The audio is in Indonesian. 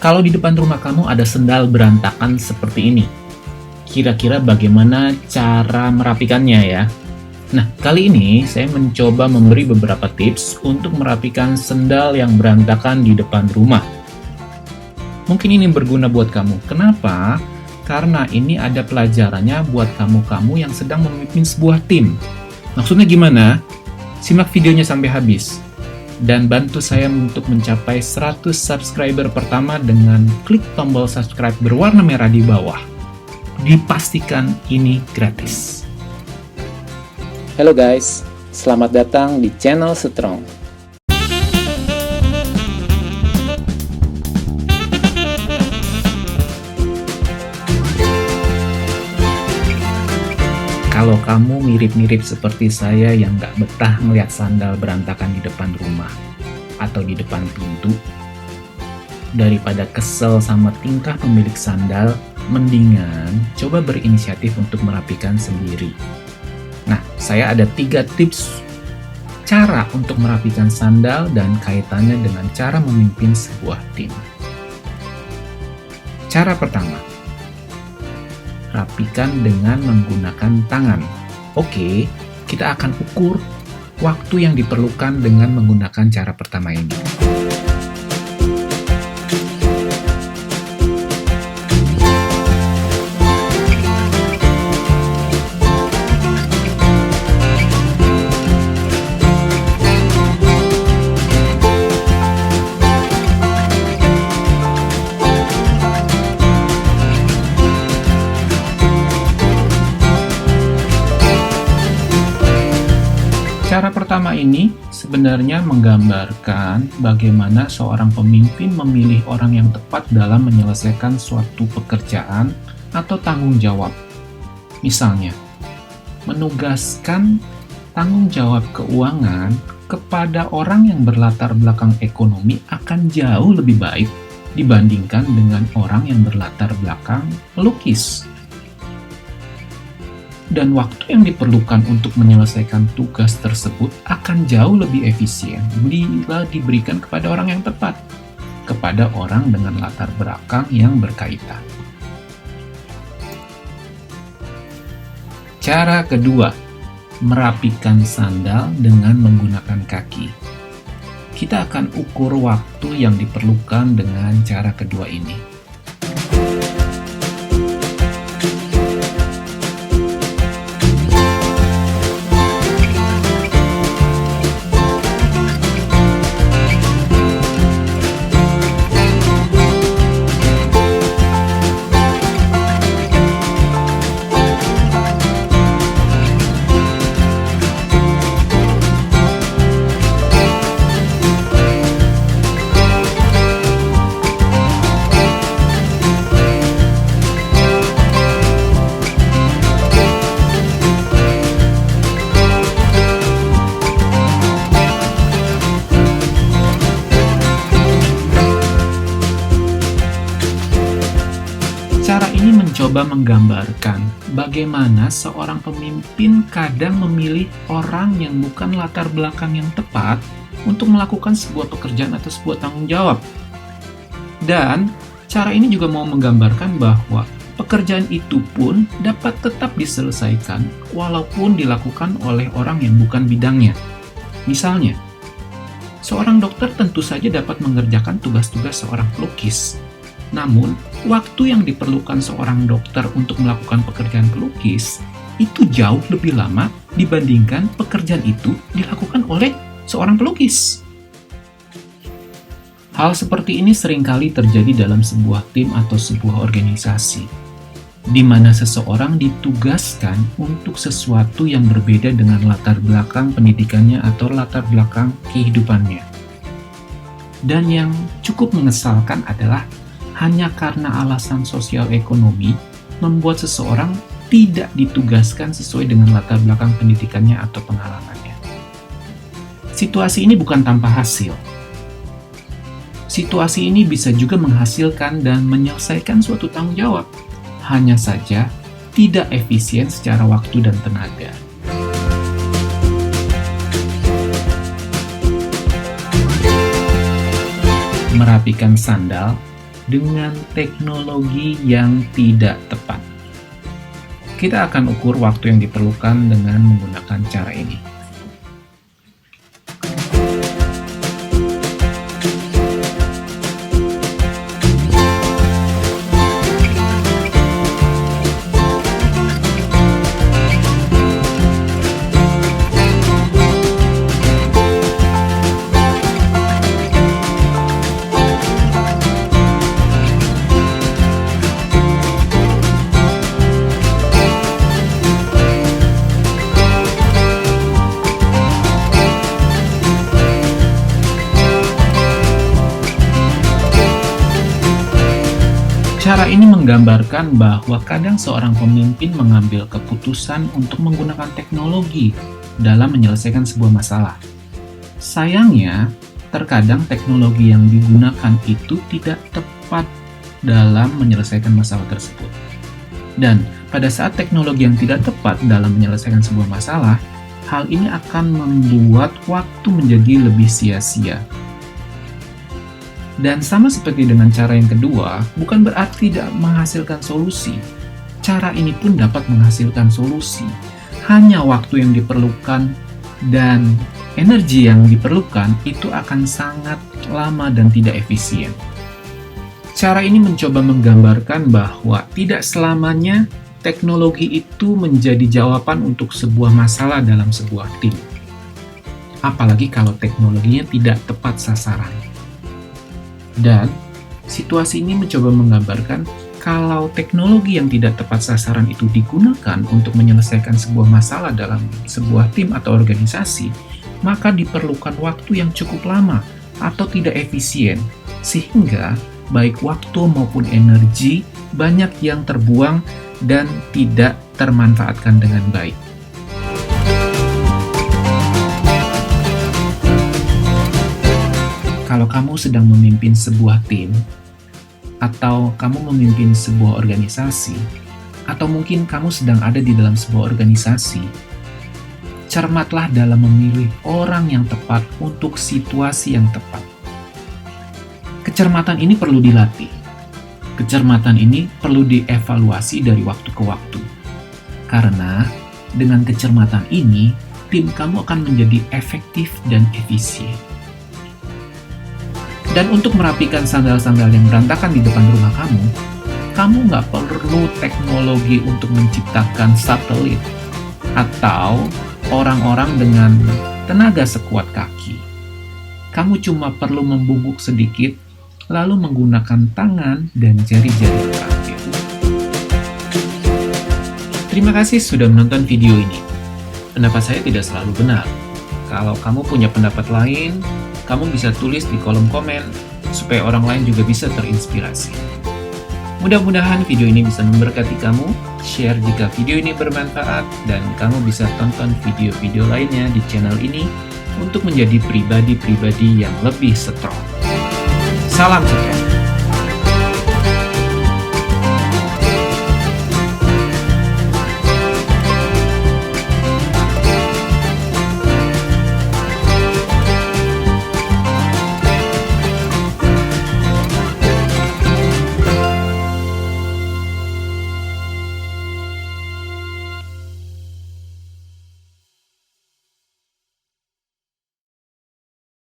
Kalau di depan rumah kamu ada sendal berantakan seperti ini, kira-kira bagaimana cara merapikannya ya? Nah, kali ini saya mencoba memberi beberapa tips untuk merapikan sendal yang berantakan di depan rumah. Mungkin ini berguna buat kamu. Kenapa? Karena ini ada pelajarannya buat kamu-kamu yang sedang memimpin sebuah tim. Maksudnya gimana? Simak videonya sampai habis. Dan bantu saya untuk mencapai 100 subscriber pertama dengan klik tombol subscribe berwarna merah di bawah. Dipastikan ini gratis. Halo guys, selamat datang di channel Strong. Kalau kamu mirip-mirip seperti saya yang gak betah ngeliat sandal berantakan di depan rumah atau di depan pintu, daripada kesel sama tingkah pemilik sandal, mendingan coba berinisiatif untuk merapikan sendiri. Nah, saya ada 3 tips cara untuk merapikan sandal dan kaitannya dengan cara memimpin sebuah tim. Cara pertama, rapikan dengan menggunakan tangan. Oke, kita akan ukur waktu yang diperlukan dengan menggunakan cara pertama ini. Cara pertama ini sebenarnya menggambarkan bagaimana seorang pemimpin memilih orang yang tepat dalam menyelesaikan suatu pekerjaan atau tanggung jawab. Misalnya, menugaskan tanggung jawab keuangan kepada orang yang berlatar belakang ekonomi akan jauh lebih baik dibandingkan dengan orang yang berlatar belakang pelukis. Dan waktu yang diperlukan untuk menyelesaikan tugas tersebut akan jauh lebih efisien bila diberikan kepada orang yang tepat, kepada orang dengan latar belakang yang berkaitan. Cara kedua, merapikan sandal dengan menggunakan kaki. Kita akan ukur waktu yang diperlukan dengan cara kedua ini. Cara ini mencoba menggambarkan bagaimana seorang pemimpin kadang memilih orang yang bukan latar belakang yang tepat untuk melakukan sebuah pekerjaan atau sebuah tanggung jawab. Dan cara ini juga mau menggambarkan bahwa pekerjaan itu pun dapat tetap diselesaikan walaupun dilakukan oleh orang yang bukan bidangnya. Misalnya, seorang dokter tentu saja dapat mengerjakan tugas-tugas seorang pelukis. Namun, waktu yang diperlukan seorang dokter untuk melakukan pekerjaan pelukis itu jauh lebih lama dibandingkan pekerjaan itu dilakukan oleh seorang pelukis. Hal seperti ini seringkali terjadi dalam sebuah tim atau sebuah organisasi, di mana seseorang ditugaskan untuk sesuatu yang berbeda dengan latar belakang pendidikannya atau latar belakang kehidupannya. Dan yang cukup mengesalkan adalah hanya karena alasan sosial ekonomi membuat seseorang tidak ditugaskan sesuai dengan latar belakang pendidikannya atau pengalamannya. Situasi ini bukan tanpa hasil. Situasi ini bisa juga menghasilkan dan menyelesaikan suatu tanggung jawab. Hanya saja tidak efisien secara waktu dan tenaga. Merapikan sandal dengan teknologi yang tidak tepat. Kita akan ukur waktu yang diperlukan dengan menggunakan cara ini. Cara ini menggambarkan bahwa kadang seorang pemimpin mengambil keputusan untuk menggunakan teknologi dalam menyelesaikan sebuah masalah. Sayangnya, terkadang teknologi yang digunakan itu tidak tepat dalam menyelesaikan masalah tersebut. Dan pada saat teknologi yang tidak tepat dalam menyelesaikan sebuah masalah, hal ini akan membuat waktu menjadi lebih sia-sia. Dan sama seperti dengan cara yang kedua, bukan berarti tidak menghasilkan solusi. Cara ini pun dapat menghasilkan solusi. Hanya waktu yang diperlukan dan energi yang diperlukan itu akan sangat lama dan tidak efisien. Cara ini mencoba menggambarkan bahwa tidak selamanya teknologi itu menjadi jawaban untuk sebuah masalah dalam sebuah tim. Apalagi kalau teknologinya tidak tepat sasaran. Dan situasi ini mencoba menggambarkan kalau teknologi yang tidak tepat sasaran itu digunakan untuk menyelesaikan sebuah masalah dalam sebuah tim atau organisasi, maka diperlukan waktu yang cukup lama atau tidak efisien, sehingga baik waktu maupun energi banyak yang terbuang dan tidak termanfaatkan dengan baik. Kalau kamu sedang memimpin sebuah tim, atau kamu memimpin sebuah organisasi, atau mungkin kamu sedang ada di dalam sebuah organisasi, cermatlah dalam memilih orang yang tepat untuk situasi yang tepat. Kecermatan ini perlu dilatih. Kecermatan ini perlu dievaluasi dari waktu ke waktu. Karena dengan kecermatan ini, tim kamu akan menjadi efektif dan efisien. Dan untuk merapikan sandal-sandal yang berantakan di depan rumah kamu nggak perlu teknologi untuk menciptakan satelit atau orang-orang dengan tenaga sekuat kaki. Kamu cuma perlu membungkuk sedikit, lalu menggunakan tangan dan jari-jari terakhir. Terima kasih sudah menonton video ini. Pendapat saya tidak selalu benar. Kalau kamu punya pendapat lain, kamu bisa tulis di kolom komen supaya orang lain juga bisa terinspirasi. Mudah-mudahan video ini bisa memberkati kamu. Share jika video ini bermanfaat, dan kamu bisa tonton video-video lainnya di channel ini untuk menjadi pribadi-pribadi yang lebih strong. Salam sukses!